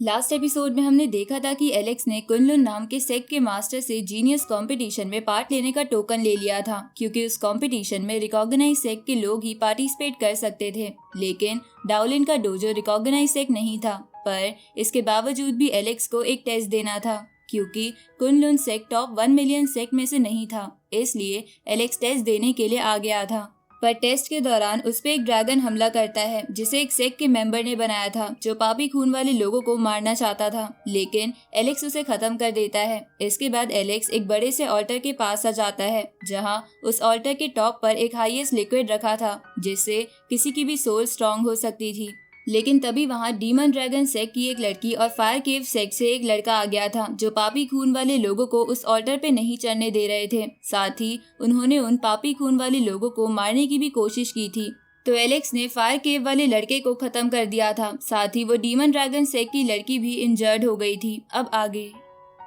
Last episode में हमने देखा था कि एलेक्स ने कुनलुन नाम के सेक्ट के मास्टर से जीनियस कंपटीशन में पार्ट लेने का टोकन ले लिया था, क्योंकि उस कंपटीशन में रिकॉग्नाइज सेक्ट के लोग ही पार्टिसिपेट कर सकते थे। लेकिन डाओलिन का डोजो रिकॉग्नाइज सेक्ट नहीं था, पर इसके बावजूद भी एलेक्स को एक टेस्ट देना था, क्योंकि Kunlun sect top 1 million sect में से नहीं था। इसलिए एलेक्स टेस्ट देने के लिए आ गया था। पर टेस्ट के दौरान उस पे एक ड्रैगन हमला करता है, जिसे एक सेक्ट के मेंबर ने बनाया था, जो पापी खून वाले लोगों को मारना चाहता था। लेकिन एलेक्स उसे खत्म कर देता है। इसके बाद एलेक्स एक बड़े से ऑल्टर के पास आ जाता है, जहां उस ऑल्टर के टॉप पर एक हाईएस्ट लिक्विड रखा था, जिससे किसी की भी सोल स्ट्रांग हो सकती थी। लेकिन तभी वहां डीमन ड्रैगन सेक्ट की एक लड़की और फायर केव सेक्ट से एक लड़का आ गया था, जो पापी खून वाले लोगों को उस ऑल्टर पे नहीं चढ़ने दे रहे थे। साथ ही उन्होंने उन पापी खून वाले लोगों को मारने की भी कोशिश की थी। तो एलेक्स ने फायर केव वाले लड़के को खत्म कर दिया था। साथ ही वो डीमन ड्रैगन सेक्ट की लड़की भी इंजर्ड हो गई थी। अब आगे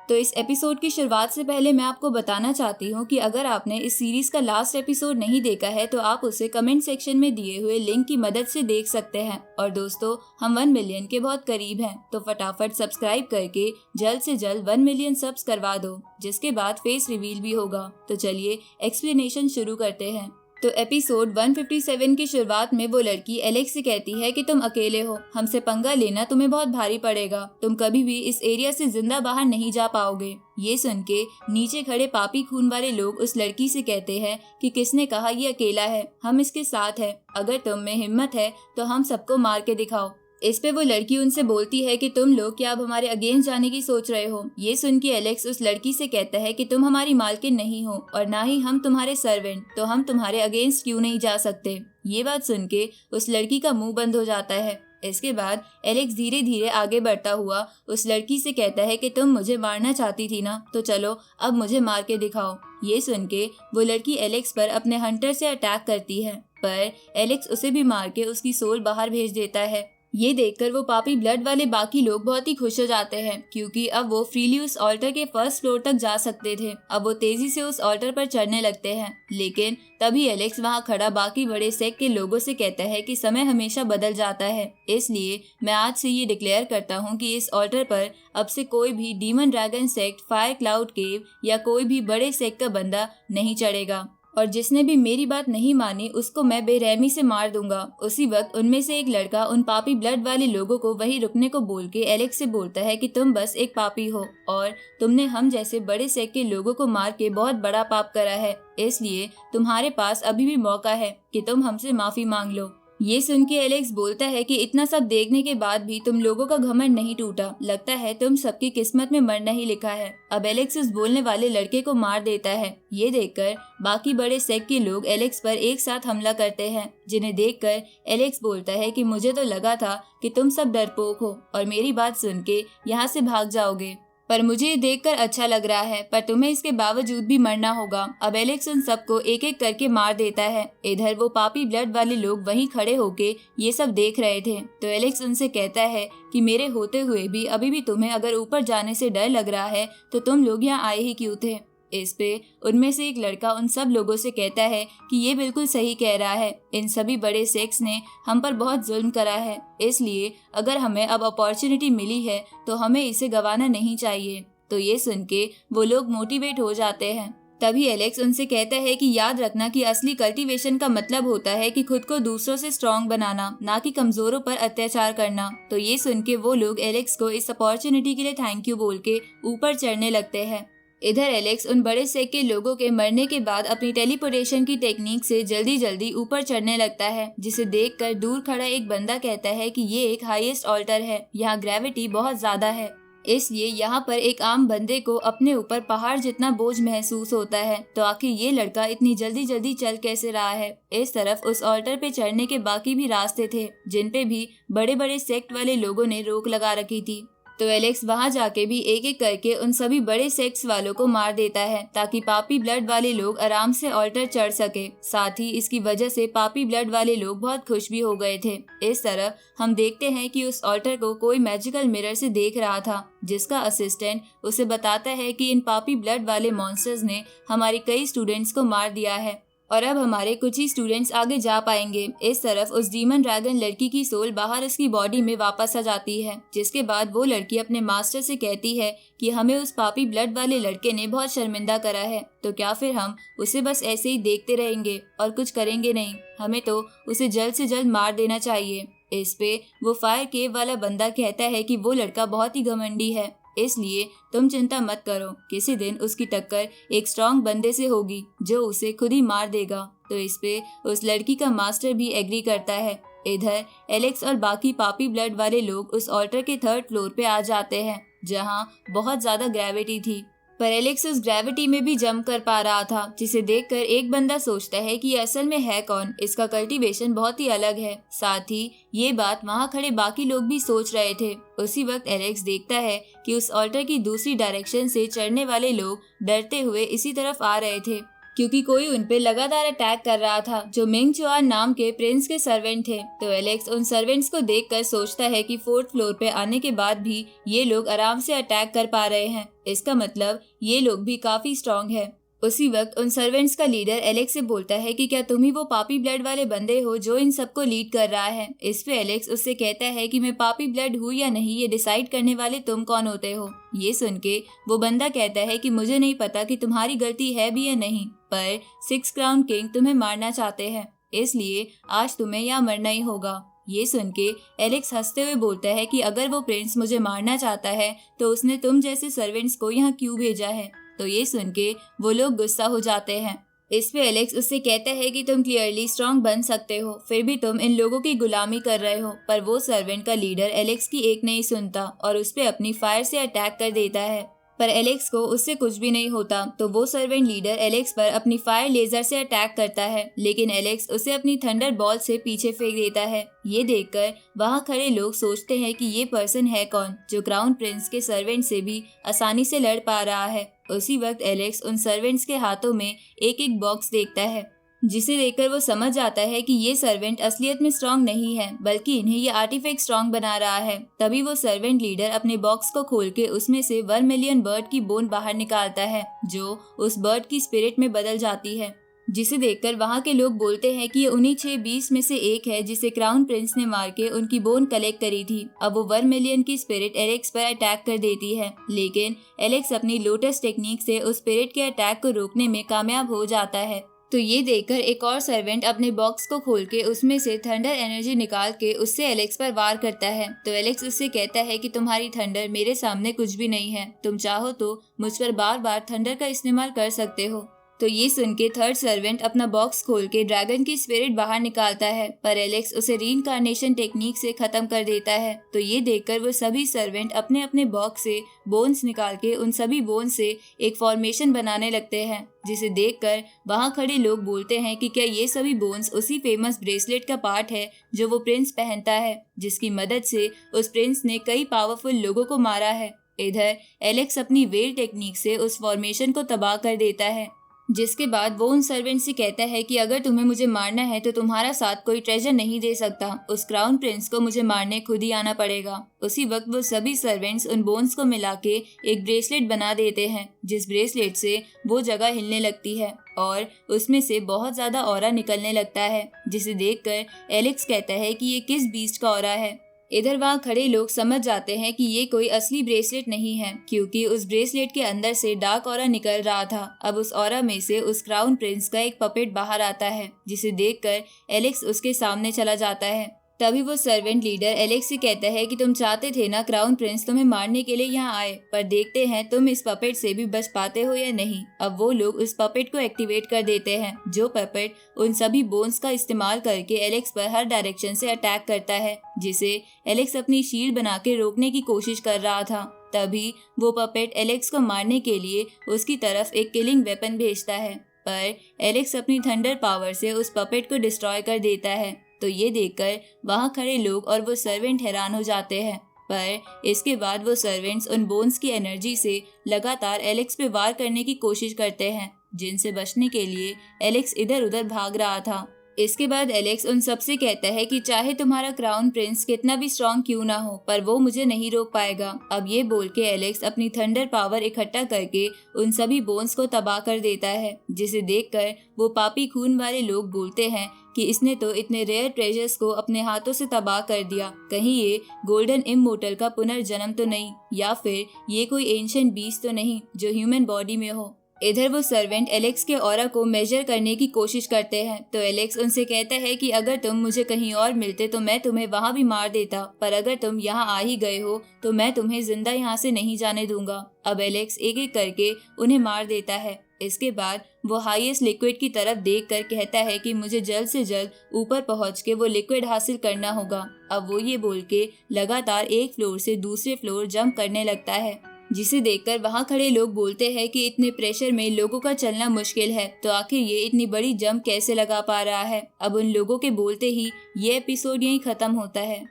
तो इस एपिसोड की शुरुआत से पहले मैं आपको बताना चाहती हूँ कि अगर आपने इस सीरीज का लास्ट एपिसोड नहीं देखा है तो आप उसे कमेंट सेक्शन में दिए हुए लिंक की मदद से देख सकते हैं। और दोस्तों, हम 1 मिलियन के बहुत करीब हैं, तो फटाफट सब्सक्राइब करके जल्द से जल्द 1 मिलियन सब्स करवा दो, जिसके बाद फेस रिवील भी होगा। तो चलिए एक्सप्लेनेशन शुरू करते हैं। तो एपिसोड 157 की शुरुआत में वो लड़की एलेक्स से कहती है कि तुम अकेले हो, हमसे पंगा लेना तुम्हें बहुत भारी पड़ेगा, तुम कभी भी इस एरिया से जिंदा बाहर नहीं जा पाओगे। ये सुन के नीचे खड़े पापी खून वाले लोग उस लड़की से कहते हैं कि किसने कहा ये अकेला है, हम इसके साथ हैं, अगर तुम में हिम्मत है तो हम सबको मार के दिखाओ। इस पे वो लड़की उनसे बोलती है कि तुम लोग क्या अब हमारे अगेंस्ट जाने की सोच रहे हो। ये सुन के एलेक्स उस लड़की से कहता है कि तुम हमारी मालकिन नहीं हो और ना ही हम तुम्हारे सर्वेंट, तो हम तुम्हारे अगेंस्ट क्यों नहीं जा सकते। ये बात सुन के उस लड़की का मुंह बंद हो जाता है। इसके बाद एलेक्स धीरे धीरे आगे बढ़ता हुआ उस लड़की से कहता है कि तुम मुझे मारना चाहती थी ना, तो चलो अब मुझे मार के दिखाओ। ये सुन के वो लड़की एलेक्स पर अपने हंटर से अटैक करती है, पर एलेक्स उसे भी मार के उसकी सोल बाहर भेज देता है। ये देखकर वो पापी ब्लड वाले बाकी लोग बहुत ही खुश हो जाते हैं, क्योंकि अब वो फ्रीली उस ऑल्टर के फर्स्ट फ्लोर तक जा सकते थे। अब वो तेजी से उस ऑल्टर पर चढ़ने लगते हैं। लेकिन तभी एलेक्स वहां खड़ा बाकी बड़े सेक्ट के लोगों से कहता है कि समय हमेशा बदल जाता है, इसलिए मैं आज से ये डिक्लेयर करता हूँ कि इस ऑल्टर पर अब से कोई भी demon dragon sect, fire cloud cave या कोई भी बड़े सेक्ट का बंदा नहीं चढ़ेगा, और जिसने भी मेरी बात नहीं मानी उसको मैं बेरहमी से मार दूंगा। उसी वक्त उनमें से एक लड़का उन पापी ब्लड वाले लोगों को वहीं रुकने को बोल के एलेक्स से बोलता है कि तुम बस एक पापी हो और तुमने हम जैसे बड़े सेक्ट के लोगों को मार के बहुत बड़ा पाप करा है, इसलिए तुम्हारे पास अभी भी मौका है कि तुम हमसे माफी मांग लो। ये सुन के एलेक्स बोलता है कि इतना सब देखने के बाद भी तुम लोगों का घमंड नहीं टूटा, लगता है तुम सबकी किस्मत में मरना ही लिखा है। अब एलेक्स उस बोलने वाले लड़के को मार देता है। ये देखकर बाकी बड़े सेक्ट के लोग एलेक्स पर एक साथ हमला करते हैं, जिन्हें देखकर एलेक्स बोलता है कि मुझे तो लगा था कि तुम सब डरपोक हो और मेरी बात सुन के यहाँ से भाग जाओगे, पर मुझे ये देखकर अच्छा लग रहा है, पर तुम्हें इसके बावजूद भी मरना होगा। अब एलेक्स उन सबको एक एक करके मार देता है। इधर वो पापी ब्लड वाले लोग वहीं खड़े होके ये सब देख रहे थे, तो एलेक्स उनसे कहता है कि मेरे होते हुए भी अभी भी तुम्हें अगर ऊपर जाने से डर लग रहा है तो तुम लोग यहाँ आए ही क्यों थे। इस पे उनमें से एक लड़का उन सब लोगों से कहता है कि ये बिल्कुल सही कह रहा है, इन सभी बड़े सेक्ट्स ने हम पर बहुत जुल्म करा है, इसलिए अगर हमें अब अपॉर्चुनिटी मिली है तो हमें इसे गंवाना नहीं चाहिए। तो ये सुन के वो लोग मोटिवेट हो जाते हैं। तभी एलेक्स उनसे कहता है कि याद रखना कि असली कल्टीवेशन का मतलब होता है कि खुद को दूसरों से स्ट्रांग बनाना, ना कि कमजोरों पर अत्याचार करना। तो ये सुन के वो लोग एलेक्स को इस अपॉर्चुनिटी के लिए थैंक यू बोल के ऊपर चढ़ने लगते हैं। इधर एलेक्स उन बड़े सेक्ट के लोगों के मरने के बाद अपनी टेलीपोर्टेशन की टेक्निक से जल्दी जल्दी ऊपर चढ़ने लगता है, जिसे देखकर दूर खड़ा एक बंदा कहता है कि ये एक हाईएस्ट ऑल्टर है, यहाँ ग्रेविटी बहुत ज्यादा है, इसलिए यहाँ पर एक आम बंदे को अपने ऊपर पहाड़ जितना बोझ महसूस होता है। तो आखिर ये लड़का इतनी जल्दी जल्दी चल कैसे रहा है। इस तरफ उस ऑल्टर पे चढ़ने के बाकी भी रास्ते थे, जिन पे भी बड़े बड़े सेक्ट वाले लोगों ने रोक लगा रखी थी। तो एलेक्स वहां जाके भी एक एक करके उन सभी बड़े सेक्ट्स वालों को मार देता है, ताकि पापी ब्लड वाले लोग आराम से ऑल्टर चढ़ सके। साथ ही इसकी वजह से पापी ब्लड वाले लोग बहुत खुश भी हो गए थे। इस तरह हम देखते हैं कि उस ऑल्टर को कोई मैजिकल मिरर से देख रहा था, जिसका असिस्टेंट उसे बताता है कि इन पापी ब्लड वाले मॉन्स्टर्स ने हमारे कई स्टूडेंट्स को मार दिया है। और अब हमारे कुछ ही स्टूडेंट्स आगे जा पाएंगे। इस तरफ उस डीमन ड्रैगन लड़की की सोल बाहर उसकी बॉडी में वापस आ जाती है, जिसके बाद वो लड़की अपने मास्टर से कहती है कि हमें उस पापी ब्लड वाले लड़के ने बहुत शर्मिंदा करा है, तो क्या फिर हम उसे बस ऐसे ही देखते रहेंगे और कुछ करेंगे नहीं? हमें तो उसे जल्द से जल्द मार देना चाहिए। इस पे वो फायर केव वाला बंदा कहता है कि वो लड़का बहुत ही घमंडी है, इसलिए तुम चिंता मत करो, किसी दिन उसकी टक्कर एक स्ट्रॉन्ग बंदे से होगी जो उसे खुद ही मार देगा। तो इस पे उस लड़की का मास्टर भी एग्री करता है। इधर एलेक्स और बाकी पापी ब्लड वाले लोग उस ऑल्टर के 3rd फ्लोर पे आ जाते हैं, जहां बहुत ज्यादा ग्रेविटी थी, पर एलेक्स उस ग्रेविटी में भी जंप कर पा रहा था, जिसे देखकर एक बंदा सोचता है कि ये असल में है कौन, इसका कल्टीवेशन बहुत ही अलग है। साथ ही ये बात वहाँ खड़े बाकी लोग भी सोच रहे थे। उसी वक्त एलेक्स देखता है कि उस ऑल्टर की दूसरी डायरेक्शन से चढ़ने वाले लोग डरते हुए इसी तरफ आ रहे थे, क्योंकि कोई उन पे लगातार अटैक कर रहा था, जो मिंग चुआन नाम के प्रिंस के सर्वेंट थे। तो एलेक्स उन सर्वेंट्स को देखकर सोचता है कि 4th फ्लोर पे आने के बाद भी ये लोग आराम से अटैक कर पा रहे हैं, इसका मतलब ये लोग भी काफी स्ट्रांग है। उसी वक्त उन सर्वेंट्स का लीडर एलेक्स से बोलता है कि क्या तुम ही वो पापी ब्लड वाले बंदे हो जो इन सबको लीड कर रहा है? इस पे एलेक्स उससे कहता है कि मैं पापी ब्लड हूँ या नहीं, ये डिसाइड करने वाले तुम कौन होते हो? ये सुन के वो बंदा कहता है कि मुझे नहीं पता कि तुम्हारी गलती है भी या नहीं, पर 6 क्राउन किंग तुम्हें मारना चाहते हैं, इसलिए आज तुम्हें यहाँ मरना ही होगा। ये सुन के एलेक्स हंसते हुए बोलता है कि अगर वो प्रिंस मुझे मारना चाहता है तो उसने तुम जैसे सर्वेंट्स को यहाँ क्यों भेजा है? तो ये सुन के वो लोग गुस्सा हो जाते हैं। इस पे एलेक्स उससे कहता है कि तुम क्लियरली स्ट्रांग बन सकते हो, फिर भी तुम इन लोगों की गुलामी कर रहे हो। पर वो सर्वेंट का लीडर एलेक्स की एक नहीं सुनता और उस पे अपनी फायर से अटैक कर देता है, पर एलेक्स को उससे कुछ भी नहीं होता। तो वो सर्वेंट लीडर एलेक्स पर अपनी फायर लेजर से अटैक करता है, लेकिन एलेक्स उसे अपनी थंडर बॉल से पीछे फेंक देता है। ये देखकर वहाँ खड़े लोग सोचते हैं कि ये पर्सन है कौन जो क्राउन प्रिंस के सर्वेंट से भी आसानी से लड़ पा रहा है। उसी वक्त एलेक्स उन सर्वेंट्स के हाथों में एक एक बॉक्स देखता है, जिसे देखकर वो समझ जाता है कि ये सर्वेंट असलियत में स्ट्रांग नहीं है, बल्कि इन्हें ये आर्टिफैक्ट स्ट्रांग बना रहा है। तभी वो सर्वेंट लीडर अपने बॉक्स को खोल के उसमें से 1 मिलियन बर्ड की बोन बाहर निकालता है, जो उस बर्ड की स्पिरिट में बदल जाती है, जिसे देखकर वहाँ के लोग बोलते हैं कि ये उन्हीं 6 बीस्ट में से एक है जिसे क्राउन प्रिंस ने मार के उनकी बोन कलेक्ट करी थी। अब वो 1 मिलियन की स्पिरिट एलेक्स पर अटैक कर देती है, लेकिन एलेक्स अपनी लोटस टेक्निक से उस स्पिरिट के अटैक को रोकने में कामयाब हो जाता है। तो ये देखकर एक और सर्वेंट अपने बॉक्स को खोल के उसमें से थंडर एनर्जी निकाल के उससे एलेक्स पर वार करता है। तो एलेक्स उससे कहता है कि तुम्हारी थंडर मेरे सामने कुछ भी नहीं है, तुम चाहो तो मुझ पर बार बार थंडर का इस्तेमाल कर सकते हो। तो ये सुन के 3rd सर्वेंट अपना बॉक्स खोल के ड्रैगन की स्पिरिट बाहर निकालता है, पर एलेक्स उसे रीइंकार्नेशन टेक्निक से खत्म कर देता है। तो ये देखकर वो सभी सर्वेंट अपने अपने बॉक्स से बोन्स निकाल के उन सभी बोन्स से एक फॉर्मेशन बनाने लगते हैं, जिसे देखकर वहाँ खड़े लोग बोलते हैं कि क्या ये सभी बोन्स उसी फेमस ब्रेसलेट का पार्ट है जो वो प्रिंस पहनता है, जिसकी मदद से उस प्रिंस ने कई पावरफुल लोगों को मारा है। इधर एलेक्स अपनी वेल टेक्निक से उस फॉर्मेशन को तबाह कर देता है, जिसके बाद वो उन सर्वेंट से कहता है कि अगर तुम्हें मुझे मारना है तो तुम्हारा साथ कोई ट्रेजर नहीं दे सकता, उस क्राउन प्रिंस को मुझे मारने खुद ही आना पड़ेगा। उसी वक्त वो सभी सर्वेंट्स उन बोन्स को मिला के एक ब्रेसलेट बना देते हैं, जिस ब्रेसलेट से वो जगह हिलने लगती है और उसमें से बहुत ज्यादा ऑरा निकलने लगता है, जिसे देखकर एलेक्स कहता है कि ये किस बीस्ट का ऑरा है। इधर वहाँ खड़े लोग समझ जाते हैं कि ये कोई असली ब्रेसलेट नहीं है, क्योंकि उस ब्रेसलेट के अंदर से डार्क ऑरा निकल रहा था। अब उस ऑरा में से उस क्राउन प्रिंस का एक पपेट बाहर आता है, जिसे देखकर एलेक्स उसके सामने चला जाता है। तभी वो सर्वेंट लीडर एलेक्स से कहता है कि तुम चाहते थे ना क्राउन प्रिंस तुम्हें मारने के लिए यहाँ आए, पर देखते हैं तुम इस पपेट से भी बच पाते हो या नहीं। अब वो लोग उस पपेट को एक्टिवेट कर देते हैं, जो पपेट उन सभी बोन्स का इस्तेमाल करके एलेक्स पर हर डायरेक्शन से अटैक करता है, जिसे एलेक्स अपनी शील्ड बना के रोकने की कोशिश कर रहा था। तभी वो पपेट एलेक्स को मारने के लिए उसकी तरफ एक किलिंग वेपन भेजता है, पर एलेक्स अपनी थंडर पावर से उस पपेट को डिस्ट्रॉय कर देता है। तो ये देखकर वहाँ खड़े लोग और वो सर्वेंट हैरान हो जाते हैं, पर इसके बाद वो सर्वेंट्स उन बोन्स की एनर्जी से लगातार एलेक्स पे वार करने की कोशिश करते हैं, जिनसे बचने के लिए एलेक्स इधर उधर भाग रहा था। इसके बाद एलेक्स उन सबसे कहता है कि चाहे तुम्हारा क्राउन प्रिंस कितना भी स्ट्रॉन्ग क्यों ना हो, पर वो मुझे नहीं रोक पाएगा। अब ये बोल के एलेक्स अपनी थंडर पावर इकट्ठा करके उन सभी बोन्स को तबाह कर देता है, जिसे देखकर वो पापी खून वाले लोग बोलते हैं कि इसने तो इतने रेयर ट्रेजर्स को अपने हाथों से तबाह कर दिया। कहीं ये गोल्डन इमोर्टल का पुनर्जन्म तो नहीं, या फिर ये कोई एंशिएंट बीस्ट तो नहीं जो ह्यूमन बॉडी में हो। इधर वो सर्वेंट एलेक्स के ऑरा को मेजर करने की कोशिश करते हैं, तो एलेक्स उनसे कहता है कि अगर तुम मुझे कहीं और मिलते तो मैं तुम्हें वहाँ भी मार देता, पर अगर तुम यहाँ आ ही गए हो तो मैं तुम्हें जिंदा यहाँ से नहीं जाने दूंगा। अब एलेक्स एक एक करके उन्हें मार देता है। इसके बाद वो हाईएस्ट लिक्विड की तरफ देखकर कहता है कि मुझे जल्द से जल्द ऊपर पहुंच के वो लिक्विड हासिल करना होगा। अब वो ये बोल के लगातार एक फ्लोर से दूसरे फ्लोर जंप करने लगता है, जिसे देखकर वहां खड़े लोग बोलते हैं कि इतने प्रेशर में लोगों का चलना मुश्किल है, तो आखिर ये इतनी बड़ी जंप कैसे लगा पा रहा है। अब उन लोगों के बोलते ही ये एपिसोड यहीं खत्म होता है।